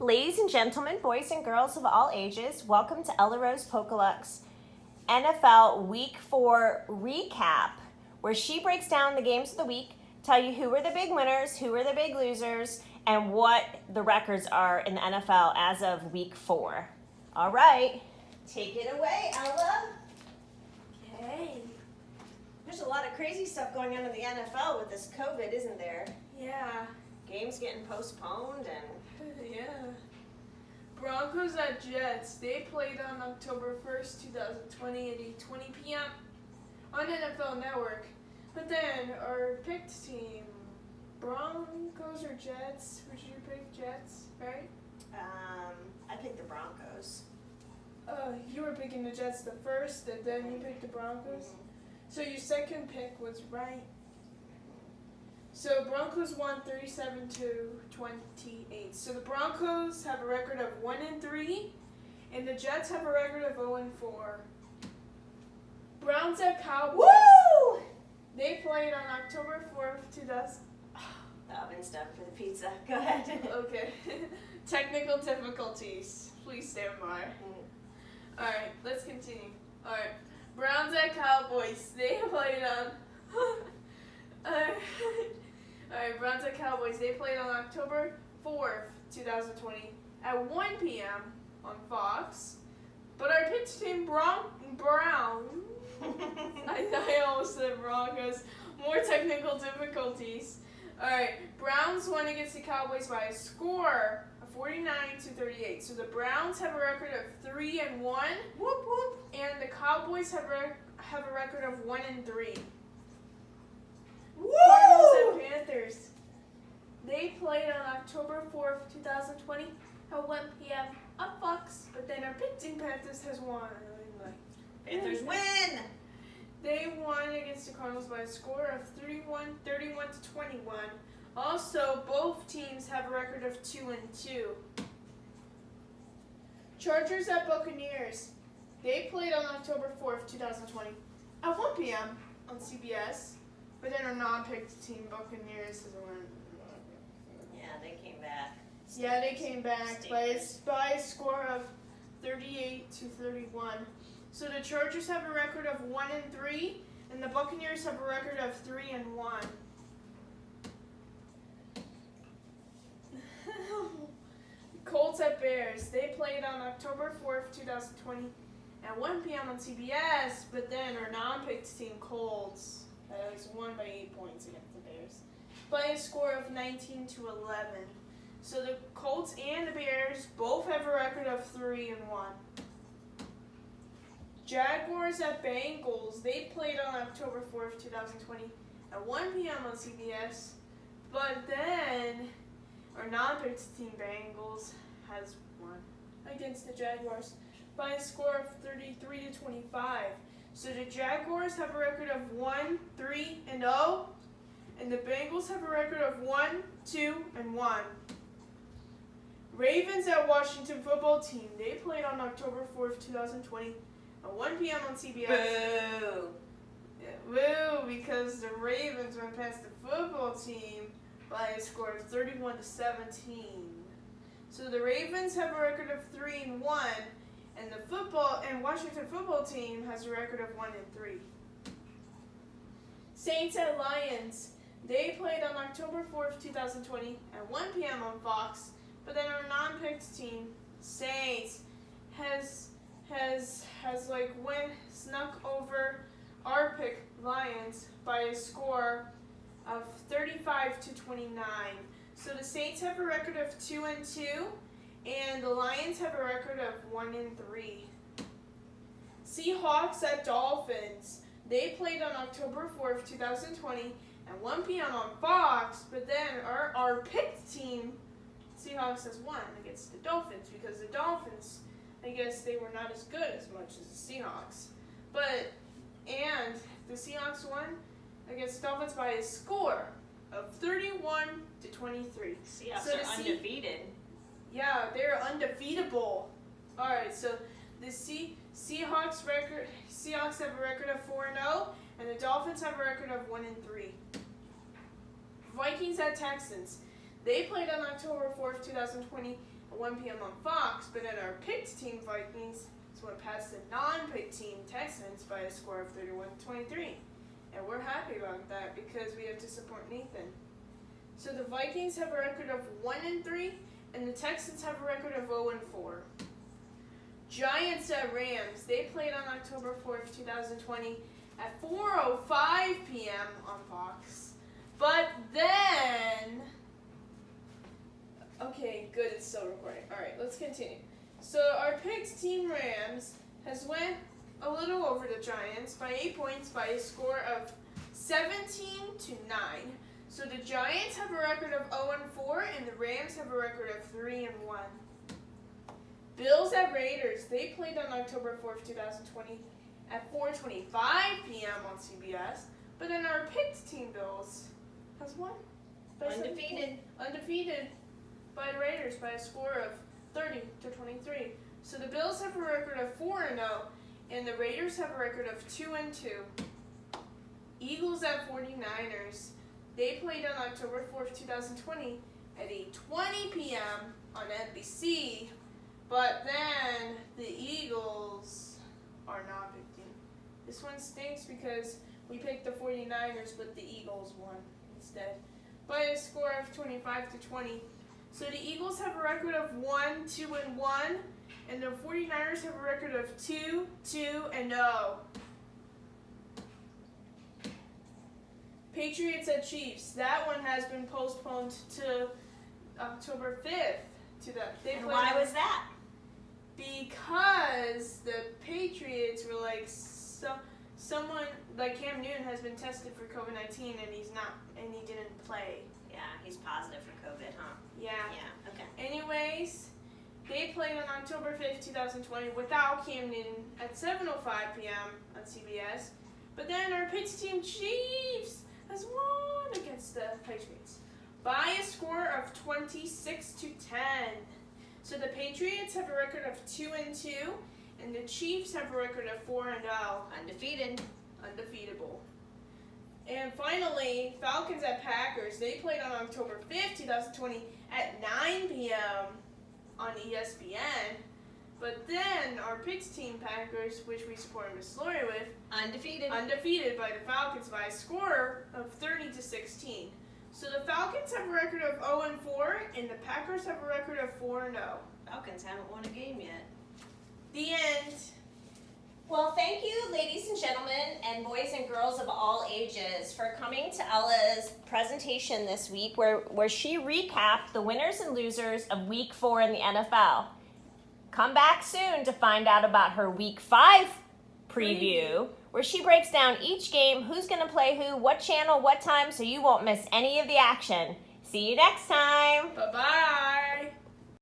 Ladies and gentlemen, boys and girls of all ages, welcome to Ella Rose Pokaluk's NFL Week 4 recap, where she breaks down the games of the week, tell you who were the big winners, who were the big losers, and what the records are in the NFL as of Week 4. All right, take it away, Ella. Okay. There's a lot of crazy stuff going on in the NFL with this COVID, isn't there? Yeah. Games getting postponed and... Yeah. Broncos at Jets. They played on October 1st, 2020 at 8:20 p.m. on NFL Network. But then our picked team, Broncos or Jets? Who did you pick? Jets, right? I picked the Broncos. You were picking the Jets the first, and then you picked the Broncos. Mm-hmm. So your second pick was right. So Broncos won 37-28. So the Broncos have a record of 1-3, and the Jets have a record of 0-4. Browns at Cowboys. Woo! They played on October 4th, 2000. The oven's done for the pizza. Go ahead. Okay. Technical difficulties. Please stand by. Alright, let's continue. Alright. Browns at Cowboys. They played on... Alright, Browns at Cowboys. They played on October 4th, 2020 at 1 p.m. on Fox. But our pitch team, Brown... I almost said Broncos. More technical difficulties. Alright, Browns won against the Cowboys by a score of 49-38. So the Browns have a record of 3-1. Whoop whoop. And the Cowboys have a record of 1-3. Woo! Cardinals and Panthers. They played on October 4th, 2020 at 1 p.m. on Fox. But then our pitching Panthers has won. Panthers win! They won against the Cardinals by a score of 31-21. Also, both teams have a record of 2-2. Chargers at Buccaneers. They played on October 4th, 2020 at 1 p.m. on CBS. But then our non-picked team, Buccaneers, has won. Yeah, they came back. Yeah, they came back by a score of 38-31. So the Chargers have a record of 1-3, and the Buccaneers have a record of 3-1. Colts at Bears. They played on October 4th, 2020 at 1 p.m. on CBS, but then our non-picked team, Colts, has won by 8 points against the Bears by a score of 19-11. So the Colts and the Bears both have a record of 3-1. Jaguars at Bengals. They played on October 4th, 2020 at 1 p.m. on CBS. But then our non-picked team, Bengals, has won against the Jaguars by a score of 33-25. So the Jaguars have a record of 1-3-0, and the Bengals have a record of 1-2-1. Ravens at Washington Football Team. They played on October 4th, 2020 at 1 p.m. on CBS. Boo! Yeah, woo, because the Ravens went past the football team by a score of 31-17. So the Ravens have a record of 3-1, and the Washington Football Team has a record of 1-3. Saints at Lions. They played on October 4th, 2020 at 1 p.m. on Fox, but then our non-picked team, Saints, has snuck over our pick, Lions, by a score of 35-29. So the Saints have a record of 2-2, and the Lions have a record of 1-3. Seahawks at Dolphins. They played on October 4th, 2020 at 1 p.m. on Fox, but then our picked team, Seahawks, has won against the Dolphins because the Dolphins, I guess they were not as good as much as the Seahawks. And the Seahawks won against the Dolphins by a score of 31-23. Seahawks So are undefeated. Yeah, they're undefeatable. All right, so the Seahawks have a record of 4-0, and the Dolphins have a record of 1-3. Vikings at Texans. They played on October 4th, 2020 at 1 p.m. on Fox, but then our picked team Vikings went past the non-picked team Texans by a score of 31-23. And we're happy about that because we have to support Nathan. So the Vikings have a record of 1-3, and the Texans have a record of 0-4. Giants at Rams. They played on October 4th, 2020 at 4:05 p.m. on Fox. But then... Okay, good, it's still recording. Alright, let's continue. So our picked team Rams has went a little over the Giants by 8 points by a score of 17-9. So the Giants have a record of 0-4 and the Rams have a record of 3-1. Bills at Raiders. They played on October 4th, 2020 at 4:25 p.m. on CBS. But then our picked team Bills has won. Undefeated by the Raiders by a score of 30-23. So the Bills have a record of 4-0 and the Raiders have a record of 2-2. Eagles at 49ers. They played on October 4th, 2020 at 8:20 p.m. on NBC. But then the Eagles are not picked in. This one stinks because we picked the 49ers, but the Eagles won instead by a score of 25-20. So the Eagles have a record of 1-2-1, and the 49ers have a record of 2-2-0. Patriots at Chiefs. That one has been postponed to October 5th. And why was that? Because the Patriots were like, someone like Cam Newton has been tested for COVID-19 and he didn't play. Yeah, he's positive for COVID, huh? Yeah. Yeah, okay. Anyways, they played on October 5th, 2020 without Cam Newton at 7:05 p.m. on CBS. But then our picked team Chiefs has won against the Patriots by a score of 26-10. So the Patriots have a record of 2-2, and the Chiefs have a record of 4-0. Undefeatable. And finally, Falcons at Packers. They played on October 5th, 2020 at 9 p.m. on ESPN. But then our picked team Packers, which we support Miss Lori with, undefeated by the Falcons by a score of 30-16. So the Falcons have a record of 0-4, and the Packers have a record of 4-0. Falcons haven't won a game yet. The end. Well, thank you, ladies and gentlemen, and boys and girls of all ages, for coming to Ella's presentation this week, where she recapped the winners and losers of Week 4 in the NFL. Come back soon to find out about her Week 5 preview, where she breaks down each game, who's going to play who, what channel, what time, so you won't miss any of the action. See you next time. Bye-bye.